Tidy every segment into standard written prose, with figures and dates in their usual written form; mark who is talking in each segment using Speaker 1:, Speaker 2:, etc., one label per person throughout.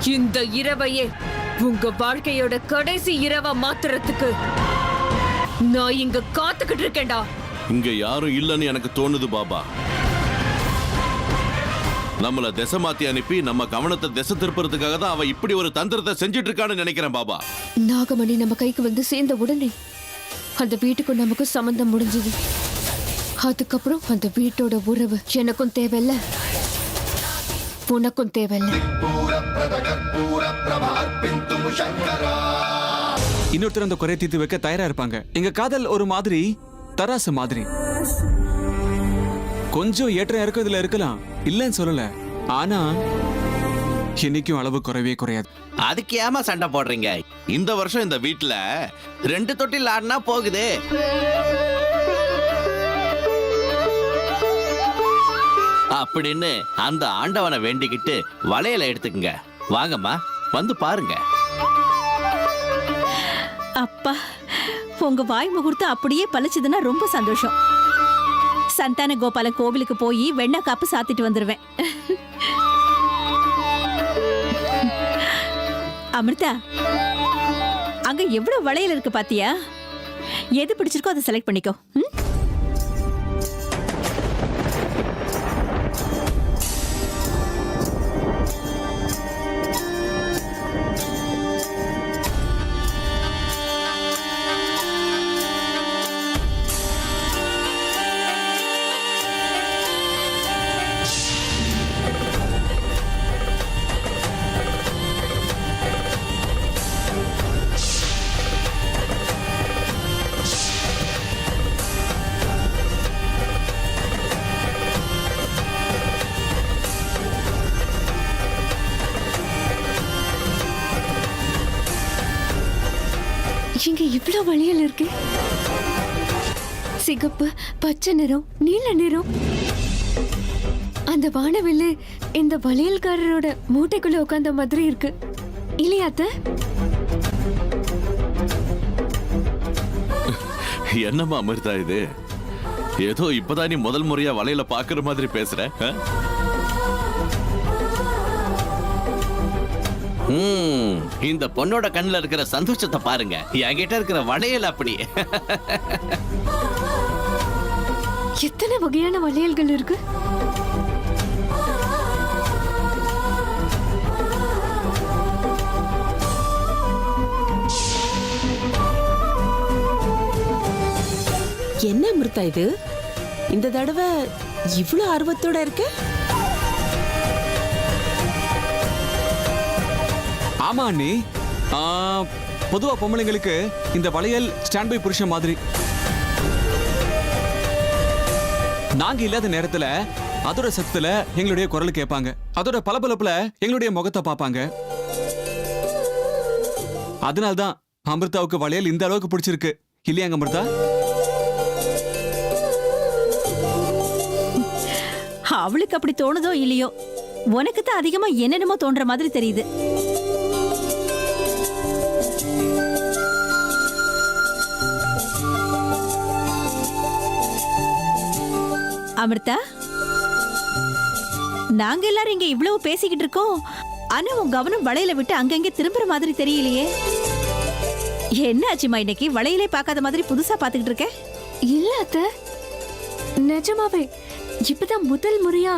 Speaker 1: இந்த இரவையே உங்க வாழ்க்கையோட கடைசி இரவா மாத்துறதுக்கு நான் இங்க காத்துக்கிட்டு இருக்கேன்டா.
Speaker 2: இங்க யாரும் இல்லன்னு எனக்கு தோணுது பாபா. நம்மள திசை மாத்தி அனுப்பி நம்ம கவனத்தை திசை திருப்புறதுக்காக தான் அவ இப்படி ஒரு தந்திரத்தை செஞ்சுட்டு இருக்கான்னு நினைக்கிறேன் பாபா.
Speaker 1: நாகமணி நம்ம கைக்கு வந்து சேர்ந்த உடனே அந்த வீட்டுக்கும் நமக்கும் சம்பந்தம் முடிஞ்சது. அதுக்கப்புறம் அந்த வீட்டோட உறவு எனக்கும் தேவையில்ல, உனக்கும் தேவையில்ல.
Speaker 3: இன்னொருத்தர் அந்த குறை தீர்த்து வைக்க தயாரா இருப்பாங்க. எங்க காதல் ஒரு மாதிரி தராசு மாதிரி. கொஞ்சம் ஏற்றம் இறக்கம் இதுல இருக்கலாம், இல்லன்னு சொல்லல. ஆனா என்னைக்கும் அளவு குறைவே குறையாது.
Speaker 4: அதுக்கு ஏமா சண்டை போடுறீங்க?
Speaker 2: இந்த வருஷம் இந்த வீட்டுல
Speaker 4: 2 தொட்டில் ஆடினா போகுது. அப்படின்னு அந்த ஆண்டவனை வேண்டிக்கிட்டு வளையல எடுத்துக்குங்க. வாங்கம்மா, வந்து பாருங்க.
Speaker 5: அப்பா, உங்க வாய் முகூர்த்தம் அப்படியே பழிச்சதுன்னா ரொம்ப சந்தோஷம். சந்தான கோபால கோவிலுக்கு போய் வெண்ணெய் காப்பு சாத்திட்டு வந்துருவேன். அமிர்தா, அங்க எவ்வளவு வளையல் இருக்கு பாத்தியா? எது பிடிச்சிருக்கோ அதை செலக்ட் பண்ணிக்கோ.
Speaker 1: இங்க இவ்வளவு வளையல் இருக்கு. சிகப்பு, பச்சை நிறம், நீல நிறம். அந்த வானவில்லு இந்த வளையல்காரரோட மூட்டைக்குள்ள உட்கார்ந்த மாதிரி இருக்கு இல்லையா அத்தை?
Speaker 2: என்னம்மா அமிர்தா இது? ஏதோ இப்பதான் நீ முதல் முறையா வலையில பாக்குற மாதிரி பேசுற.
Speaker 4: இந்த பொண்ணோட கண்ணுல இருக்கிற சந்தோஷத்தை பாருங்க. என்கிட்ட இருக்கிற வளையல் அப்படி.
Speaker 1: எத்தனை வகையான வளையல்கள் இருக்கு.
Speaker 6: என்ன அமிர்தா இது? இந்த தடவை இவ்வளவு ஆர்வத்தோட இருக்கு?
Speaker 3: ஆமா அண்ணி, பொதுவா பொம்பளைங்களுக்கு இந்த வளையல் ஸ்டாண்ட் பை புருஷன் மாதிரி. நாங்க இல்லாத நேரத்துல அதோட சத்தத்துல எங்களுடைய குரல் கேட்பாங்க, அதோட பளபளப்புல எங்களுடைய முகத்தை பார்ப்பாங்க. அதனால்தான் அமிர்தாவுக்கு வளையல் இந்த அளவுக்கு பிடிச்சிருக்கு இல்லையாங்க அமிர்தா?
Speaker 5: அவளுக்கு அப்படி தோணுதோ இல்லையோ, உனக்கு தான் அதிகமா என்னென்னமோ தோன்ற மாதிரி தெரியுது. அமிர்தா, நாங்க எல்லாரும் இங்க இவ்வளவு பேசிக்கிட்டு இருக்கோம். ஆனா உன் கவனம் வளையல விட்டு அங்கங்க திரும்புற மாதிரி தெரியலையே. என்ன ஆச்சுமா, இன்னைக்கு வளையலே பார்க்காத மாதிரி புதுசா பாத்துக்கிட்டு இருக்க?
Speaker 1: இல்ல அத்தை, நிஜமாவே இப்பதான் முதல் முறையா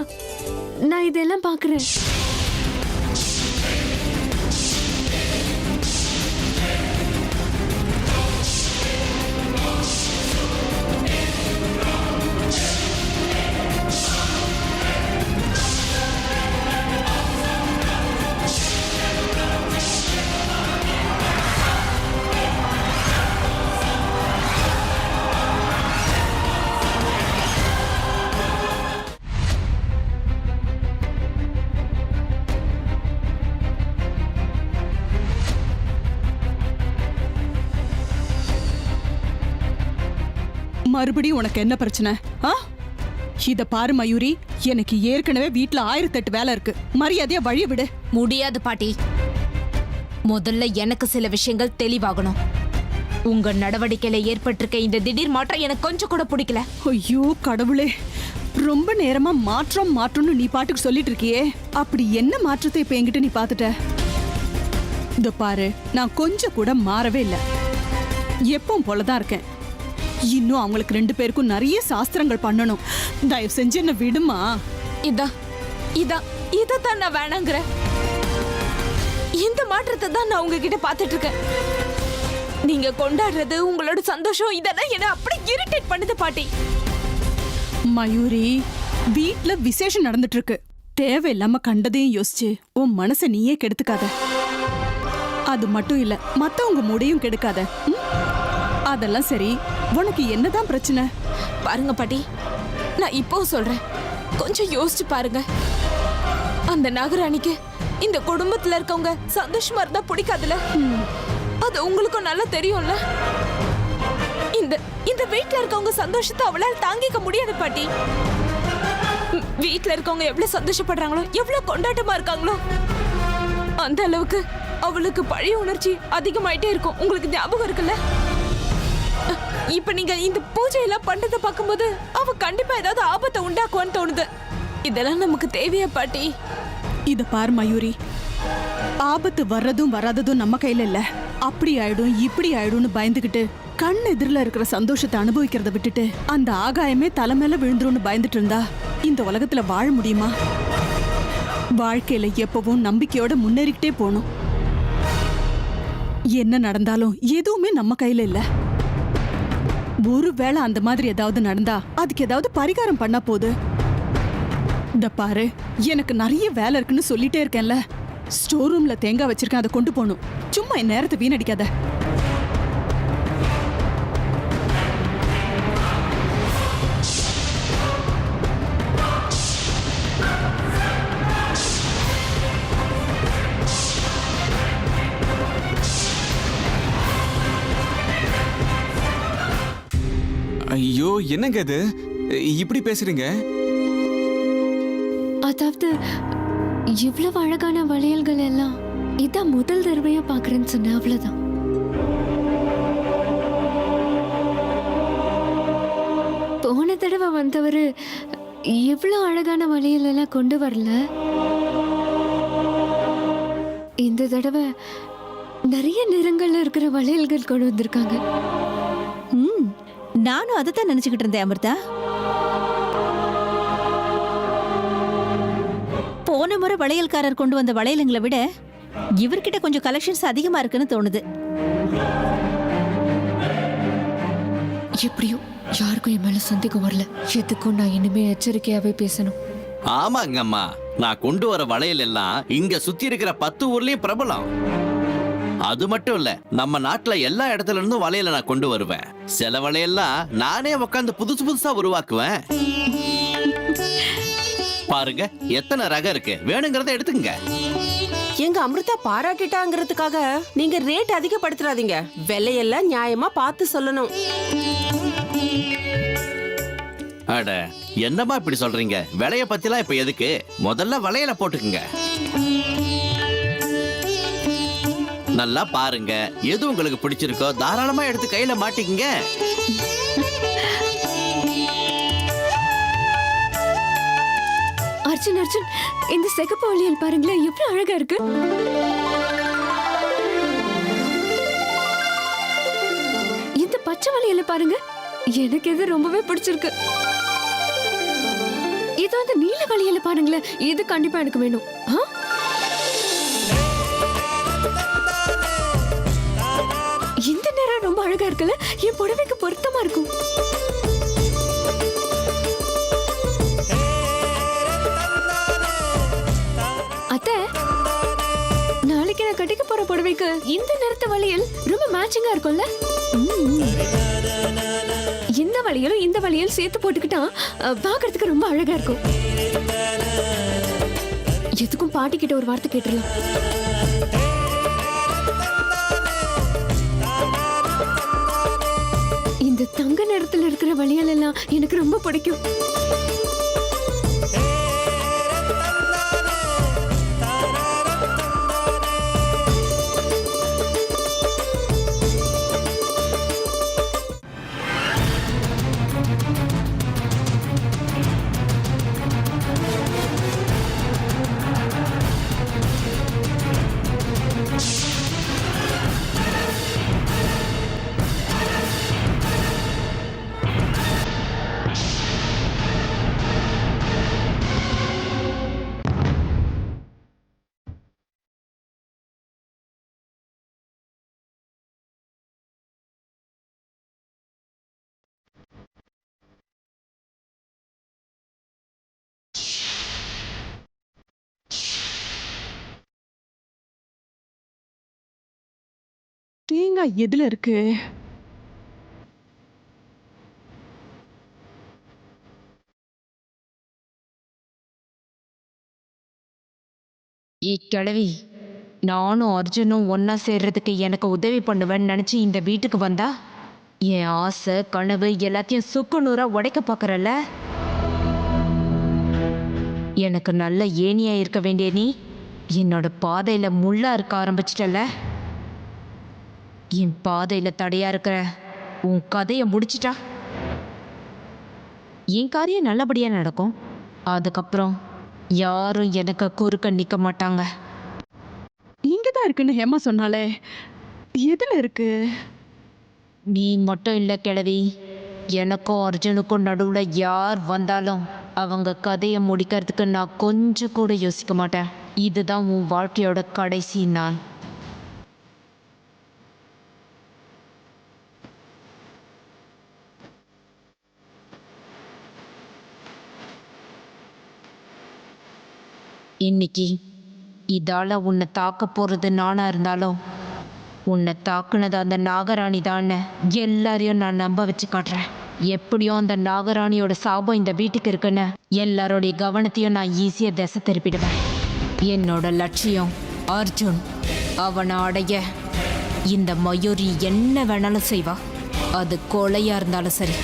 Speaker 1: நான் இதெல்லாம் பாக்குறேன்.
Speaker 7: மறுபடியும் உனக்கு என்ன பிரச்சனை? இத பாரு மயூரி, எனக்கு ஏற்கனவே வீட்ல 1008 வேலை இருக்கு. மரியாதையா வழி விடு.
Speaker 8: முடியாது பாட்டி. முதல்ல எனக்கு சில விஷயங்கள் தெளிவாகணும். உங்க நடவடிக்கையில ஏற்பட்டிருக்க இந்த திடீர் மாற்றம் எனக்கு கொஞ்சம் கூட பிடிக்கல.
Speaker 7: ஐயோ கடவுளே, ரொம்ப நேரமா மாற்றம்னு நீ பாட்டுக்கு சொல்லிட்டு இருக்கியே. அப்படி என்ன மாற்றத்தை இப்ப என்கிட்ட நீ பாத்துட்ட? இந்த பாரு, நான் கொஞ்சம் கூட மாறவே இல்ல. எப்பவும் போலதான் இருக்கேன். இன்னும் அவங்களுக்கு 2 பேருக்கும் நிறைய சாஸ்திரங்கள் பண்ணணும். தயவு செஞ்சு என்ன விடுமா.
Speaker 8: இதான் நான் வேணாங்கிறேன். இந்த மாற்றத்தை தான் நான் உங்ககிட்ட பாத்துட்டு இருக்கேன். நீங்க கொண்டாடுறது, உங்களோட சந்தோஷம், இதெல்லாம் என்ன அப்படி இரிட்டேட் பண்ணுது பாட்டி.
Speaker 7: மயூரி, வீட்ல விசேஷம் நடந்துட்டு இருக்கு. தேவையில்லாம கண்டதையும் யோசிச்சு உன் மனசை நீயே கெடுத்துக்காத. அது மட்டும் இல்ல, மத்தவங்க மூடையும் கெடுக்காத. ம்? அதெல்லாம் சரி, உனக்கு என்னதான் பிரச்சனை?
Speaker 8: பாருங்க பாட்டி, நான் இப்போ சொல்றேன், கொஞ்சம் யோசிச்சு பாருங்க. அந்த நாகராணிக்கு இந்த குடும்பத்துல இருக்கவங்க சந்தோஷமா இருந்தா பிடிக்காதுல. அது உங்களுக்கும் நல்லா தெரியும்ல. இந்த வீட்ல இருக்கவங்க சந்தோஷத்தை அவளால தாங்கிக்க முடியாது பாட்டி. வீட்ல இருக்கவங்க எவ்வளவு சந்தோஷப்படுறாங்களோ, எவ்வளவு கொண்டாட்டமா இருக்காங்களோ, அந்த அளவுக்கு அவளுக்கு பழைய உணர்ச்சி அதிகமாயிட்டே இருக்கும். உங்களுக்கு ஞாபகம் இருக்குல்ல? இப்ப நீங்க இந்த பூஜையெல்லாம் பண்றதை பார்க்கும்போது அவ கண்டிப்பா ஏதாவது ஆபத்தை உண்டாக்குவான்னு தோணுது. இதெல்லாம் நமக்கு தேவையா பாட்டி?
Speaker 7: இத பாரு மயூரி, ஆபத்து வர்றதும் வராததும் நம்ம கையில இல்ல. அப்படி ஆயிடும் இப்படி ஆயிடும்னு பயந்துகிட்டு கண் எதிரில இருக்கிற சந்தோஷத்தை அனுபவிக்கிறத விட்டுட்டு அந்த ஆகாயமே தலை மேல விழுந்துரும்னு பயந்துட்டு இருந்தா இந்த உலகத்துல வாழ முடியுமா? வாழ்க்கையில எப்பவும் நம்பிக்கையோட முன்னேறிக்கிட்டே போகணும். என்ன நடந்தாலும் எதுவுமே நம்ம கையில இல்ல. ஒருவேளை அந்த மாதிரி ஏதாவது நடந்தா அதுக்கு ஏதாவது பரிகாரம் பண்ணா போது. இந்த பாரு, எனக்கு நிறைய வேலை இருக்குன்னு சொல்லிட்டே இருக்கேன்ல. ஸ்டோர் ரூம்ல தேங்காய் வச்சிருக்கேன், அதை கொண்டு போகணும். சும்மா என் நேரத்தை வீணடிக்காத.
Speaker 3: ஐயோ, என்னங்க இது இப்படி பேசுறீங்க?
Speaker 1: அதாவது இவ்வளவு அழகான வளையல்கள் எல்லாம் இதான் முதல் தடவையா பாக்குறேன்னு சொன்ன, அவ்வளவுதான். போன தடவை வந்தவரு இவ்வளவு அழகான வளையல் எல்லாம் கொண்டு வரல. இந்த தடவை நிறைய நிறங்கள்ல இருக்கிற வளையல்கள் கொண்டு வந்திருக்காங்க.
Speaker 5: நானும் அதை தான் நினைச்சுக்கிட்டு இருந்தேன் அமிர்தா. போன முறை வளையல்காரர் கொண்டு வந்த வளையலுங்களை விட இவர்கிட்ட கொஞ்சம் கலெக்ஷன்ஸ் அதிகமா இருக்குன்னு தோணுது.
Speaker 1: எப்படியோ யாருக்கும் என் மேல சந்தேகம் வரல. எதுக்கும் நான் இனிமே எச்சரிக்கையாவே பேசணும்.
Speaker 4: ஆமாங்கம்மா, நான் கொண்டு வர வளையல் எல்லாம் இங்க சுத்தி இருக்கிற 10 ஊர்லயும் பிரபலம். அது மட்டும் இல்ல, நம்ம நாட்டுல எல்லா இடத்துல இருந்தும் வளையல நான் கொண்டு வருவேன். சில வளையல்லாம் நானே உட்காந்து புதுசு புதுசா உருவாக்குவேன். பாருங்க எத்தனை ரகம் இருக்கு, வேணுங்கிறத எடுத்துக்கங்க.
Speaker 6: எங்க அமிர்தா பாராட்டிட்டாங்கிறதுக்காக நீங்க ரேட் அதிகப்படுத்துறாதீங்க. விலையெல்லாம் நியாயமா பார்த்து சொல்லணும்.
Speaker 4: அட என்னம்மா இப்படி சொல்றீங்க? விலைய பத்திலாம் இப்ப எதுக்கு? முதல்ல வளையல போட்டுக்குங்க. நல்லா பாருங்க, எது உங்களுக்கு பிடிச்சிருக்கோ தாராளமா எடுத்து கையில மாட்டிக்கங்க.
Speaker 1: அர்ஜுன், அர்ஜுன், இந்த சிகப்பு வளையல் பாருங்களேன், எவ்வளவு அழகா இருக்கு. இந்த பச்சை வளையல பாருங்க, எனக்கு இது ரொம்பவே பிடிச்சிருக்கு. இது வந்து நீல வளையல பாருங்களேன், இது கண்டிப்பா எனக்கு வேணும். இந்த நிறம் ரொம்ப அழகா இருக்குல்ல, என் புடவைக்கு பொருத்தமா இருக்கும். அத்தை, நாளைக்கு நான் கட்டிக்க போற புடவைக்கு இந்த நிறத்து வளையல் ரொம்ப மேட்சிங்கா இருக்கும்ல. இந்த வளையலும் இந்த வளையல் சேர்த்து போட்டுக்கிட்டா பாக்குறதுக்கு ரொம்ப அழகா இருக்கும். எதுக்கும் பாட்டி கிட்ட ஒரு வார்த்தை கேட்டுடலாம். இந்த தங்க நிறத்துல இருக்கிற வளையல் எல்லாம் எனக்கு ரொம்ப பிடிக்கும்.
Speaker 7: தேங்காய் எதுல இருக்கு?
Speaker 8: கிழவி, நானும் அர்ஜுனும் ஒன்னா சேர்றதுக்கு எனக்கு உதவி பண்ணுவேன்னு நினைச்சு இந்த வீட்டுக்கு வந்தா என் ஆசை கனவு எல்லாத்தையும் சுக்கு நூறா உடைக்க பார்க்கறல்ல. எனக்கு நல்ல ஏணியா இருக்க வேண்டிய நீ என்னோட பாதையில முள்ளா இருக்க ஆரம்பிச்சிட்டல. என் பாதையில தடையா இருக்கிற உன் கதையை முடிச்சிட்டா என் காரியம் நல்லபடியா நடக்கும். அதுக்கப்புறம் யாரும் எனக்கு குறுக்க நிக்க மாட்டாங்க.
Speaker 7: இங்கதான் இருக்குன்னு ஹேமா சொன்னாலே, எதுல இருக்கு?
Speaker 8: நீ மட்டும் இல்லை கிழவி, எனக்கும் அர்ஜுனுக்கும் நடுவில் யார் வந்தாலும் அவங்க கதையை முடிக்கிறதுக்கு நான் கொஞ்சம் கூட யோசிக்க மாட்டேன். இதுதான் உன் வாழ்க்கையோட கடைசி நாள். இன்னைக்கு இதால உன்னை தாக்க போறது நானா இருந்தாலும் உன்னை தாக்குனது அந்த நாகராணி தான்னு எல்லாரையும் நான் நம்ப வச்சு காட்டுறேன். எப்படியும் அந்த நாகராணியோட சாபம் இந்த வீட்டுக்கு இருக்குன்னு எல்லாரோடைய கவனத்தையும் நான் ஈஸியாக திசை திருப்பிடுவேன். என்னோட லட்சியம் அர்ஜுன். அவனை அடைய இந்த மயூரி என்ன வேணாலும் செய்வா. அது கொலையா இருந்தாலும் சரி.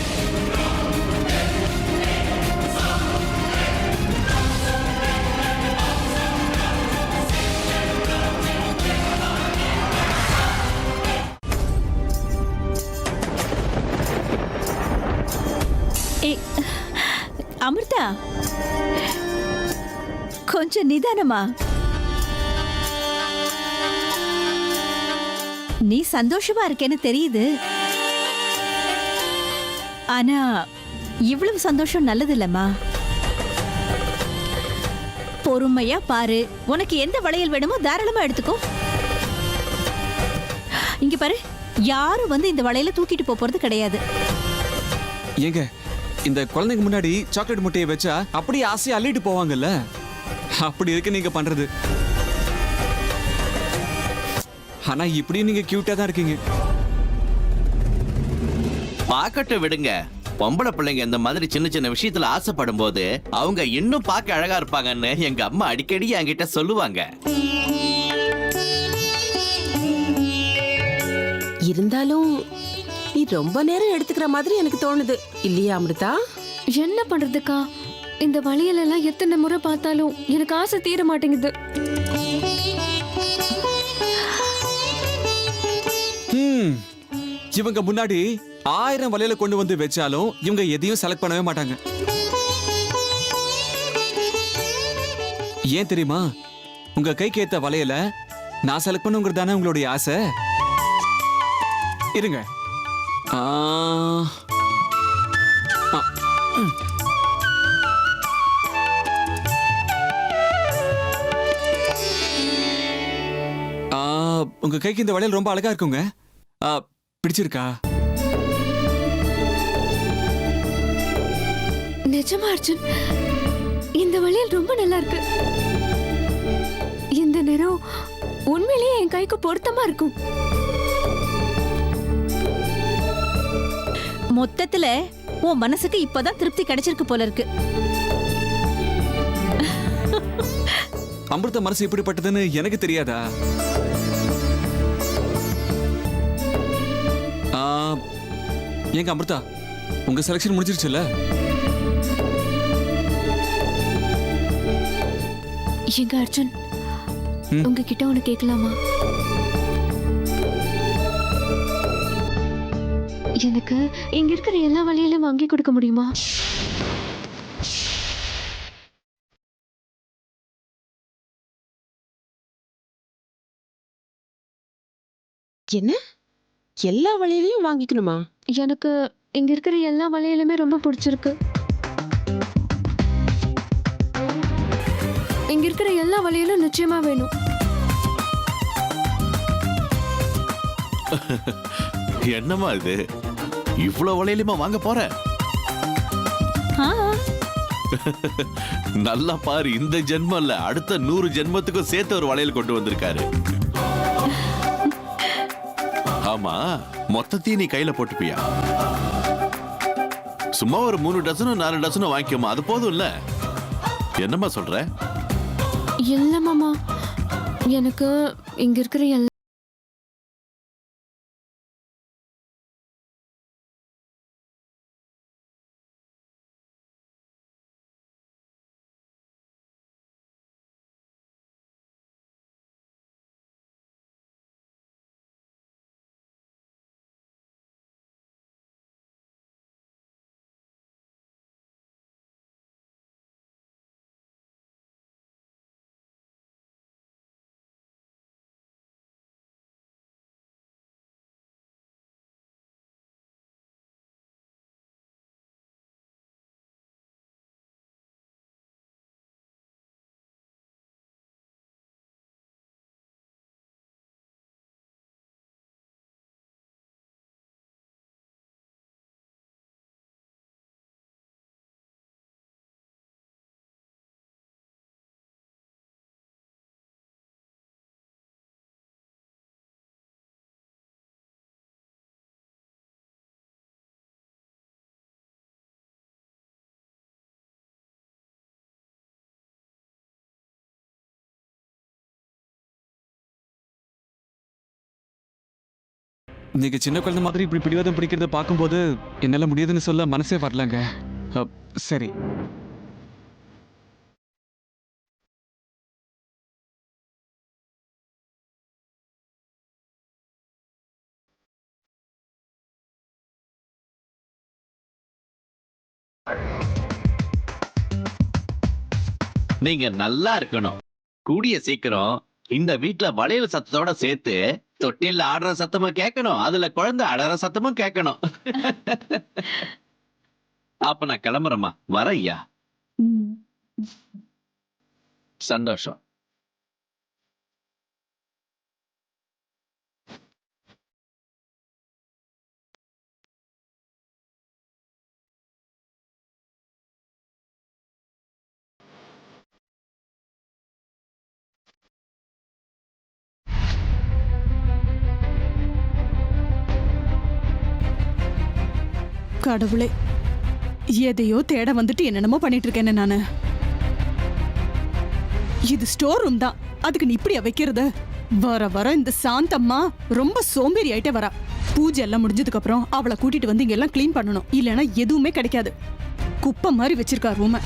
Speaker 5: அமிர்தா, கொஞ்சம் நிதானமா. நீ சந்தோஷமா இருக்கேன்னு தெரியுது. ஆனா இவ்வளவு சந்தோஷம் நல்லது இல்லம்மா. பொறுமையா பாரு. உனக்கு எந்த வளையல் வேணுமோ தாராளமா எடுத்துக்கோ. இங்க பாரு, யாரும் வந்து இந்த வளையல தூக்கிட்டு போறது கிடையாது.
Speaker 3: ஏங்க, இந்த குழந்தைங்க முன்னாடி சாக்லேட் முட்டையை வச்சா அப்படியே ஆசையா அள்ளிட்டு போவாங்கல்ல, அப்படி இருக்கு நீங்க பண்றது. ஆனா இப்படியும் நீங்க கியூட்டா தான் இருக்கீங்க.
Speaker 4: பார்க்கட்டும் விடுங்க. பொம்பளை பிள்ளைங்க இந்த மாதிரி சின்ன சின்ன விஷயத்துல ஆசைப்படும் போது அவங்க இன்னும் பார்க்க அழகா இருப்பாங்கன்னு எங்க அம்மா அடிக்கடி என்கிட்ட சொல்லுவாங்க.
Speaker 6: இருந்தாலும் நீ ரொம்ப நேரம் எடுத்துக்கிற மாதிரி எனக்கு தோணுது, இல்லையா அமிர்தா?
Speaker 1: என்ன பண்றதுக்கா? இந்த வளையல் எல்லாம் எத்தனை முறை பார்த்தாலும் எனக்கு ஆசை தீர மாட்டேங்குது.
Speaker 3: இவங்க முன்னாடி 1000 வளையல கொண்டு வந்து வச்சாலும் இவங்க எதையும் செலக்ட் பண்ணவே மாட்டாங்க. ஏன் தெரியுமா? உங்க கைக்கு ஏத்த வளையல நான் செலக்ட் பண்ணுங்கிறது தானே உங்களுடைய ஆசை. இருங்க. உங்க கைக்கு இந்த வளையல் ரொம்ப அழகா இருக்குங்க. பிடிச்சிருக்கா?
Speaker 1: நிஜமா அர்ஜுன், இந்த வளையல் ரொம்ப நல்லா இருக்கு. இந்த நிறம் உண்மையிலேயே என் கைக்கு பொருத்தமா இருக்கும்.
Speaker 5: மொத்தத்துல உன் மனசுக்கு இப்பதான் திருப்தி கிடைச்சிருக்கு போல இருக்கு.
Speaker 3: அமிர்த மனசு இப்படிப்பட்டதுன்னு எனக்கு தெரியாதா? ஏங்க அமிர்தா, உங்க செலக்ஷன் முடிஞ்சிருச்சுல்ல?
Speaker 1: எங்க அர்ஜுன், உங்ககிட்ட ஒண்ணு கேட்கலாமா? எனக்கு இங்க இருக்கிற எல்லா வழியிலும் வாங்கி கொடுக்க முடியுமா?
Speaker 6: என்ன, எல்லா வளையலையும் வாங்கிக்கணுமா?
Speaker 1: எனக்கு இங்க இருக்கிற எல்லா வளையலுமே ரொம்ப பிடிச்சிருக்கு. இங்க இருக்கிற எல்லா வளையலும் நிச்சயமா வேணும்.
Speaker 2: என்னம்மா இது, இவ்வளவு வளையலுமா வாங்க போற? நல்லா பாரு, இந்த ஜென்மம் இல்ல, அடுத்த 100 ஜென்மத்துக்கும் சேர்த்து ஒரு வளையல் கொண்டு வந்திருக்காரு. ஆமா, மொத்தத்தையும் நீ கையில போட்டுப்பியா? சும்மா ஒரு 3 டசனும் 4 டசனும் வாங்கிக்கோமா, அது போதும் இல்ல? என்னம்மா சொல்ற?
Speaker 1: இல்ல மாமா, எனக்கு இங்க இருக்கிற
Speaker 3: நீங்க சின்ன குழந்தை மாதிரி இப்படி பிடிவாதம் பிடிக்கிறத பார்க்கும்போது என்னால முடியாதுன்னு சொல்ல மனசே வரலங்க. சரி,
Speaker 4: நீங்க நல்லா இருக்கணும். கூடிய சீக்கிரம் இந்த வீட்ல வளையல் சத்தத்தோட சேர்த்து தொட்டில ஆடுற சத்தமும் கேட்கணும், அதுல குழந்தை அடற சத்தமும் கேட்கணும். அப்ப நான் கிளம்புறேம்மா, வரையா. சந்தோஷம்.
Speaker 7: கடவுளே, எதையோ தேட வந்துட்டு என்னென்னமோ பண்ணிட்டு இருக்கேன்னு நானு. இது ஸ்டோர் ரூம் தான், அதுக்கு நீ இப்படியா வைக்கிறது? வர வர இந்த சாந்தம்மா ரொம்ப சோம்பேறி ஆயிட்டே வரா. பூஜை எல்லாம் முடிஞ்சதுக்கு அப்புறம் அவளை கூட்டிட்டு வந்து இங்க எல்லாம் கிளீன் பண்ணணும், இல்லைன்னா எதுவுமே கிடைக்காது. குப்பை மாதிரி வச்சிருக்கா ரூம.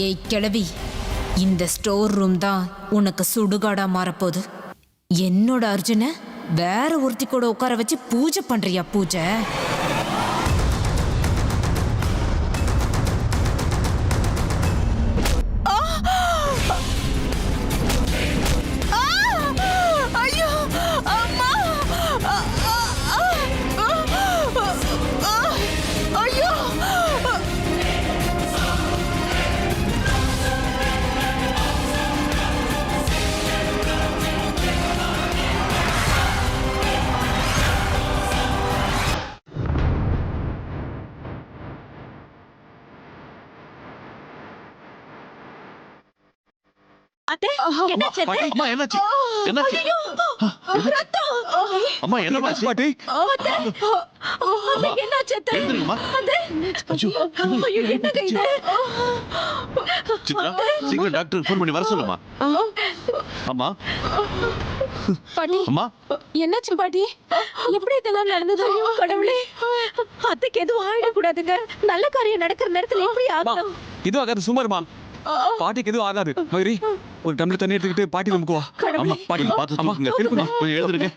Speaker 9: ஏய் கிழவி, இந்த ஸ்டோர் ரூம் தான் உனக்கு சுடுகாடா மாறப்போகுது. என்னோட அர்ஜுனை வேற ஒருத்தி கூட உட்கார வச்சு பூஜை பண்றியா? பூஜை
Speaker 2: அம்மா என்னாச்சு? என்னாச்சு? அம்மா என்னமாச்சு?
Speaker 3: பாட்டி
Speaker 2: எழுந்திருங்கம்மா. சித்ரா, சீக்கிரம் டாக்டர் ஃபோன் பண்ணி வர சொல்லுமா. அம்மா
Speaker 8: பாட்டி,
Speaker 2: அம்மா
Speaker 8: என்னாச்சு பாட்டி? எப்படி இதெல்லாம் நடந்தது? கடவுளே, அத்தைக்கு எதுவும் ஆயிடக்கூடாதுங்க. நல்ல காரியம் நடக்கிற நேரத்துல எப்படி ஆகும்?
Speaker 3: இது ஆகாது, சும்மாருமா. பாட்டிக்கு எதுவும் ஆகாது. மயூரி, ஒரு டம்ளர் தண்ணி எடுத்துக்கிட்டு பாட்டி ரூமுக்கு வா.
Speaker 2: அம்மா பாட்டி பார்த்து தூக்குங்க. கொஞ்சம் எழுந்திருங்க.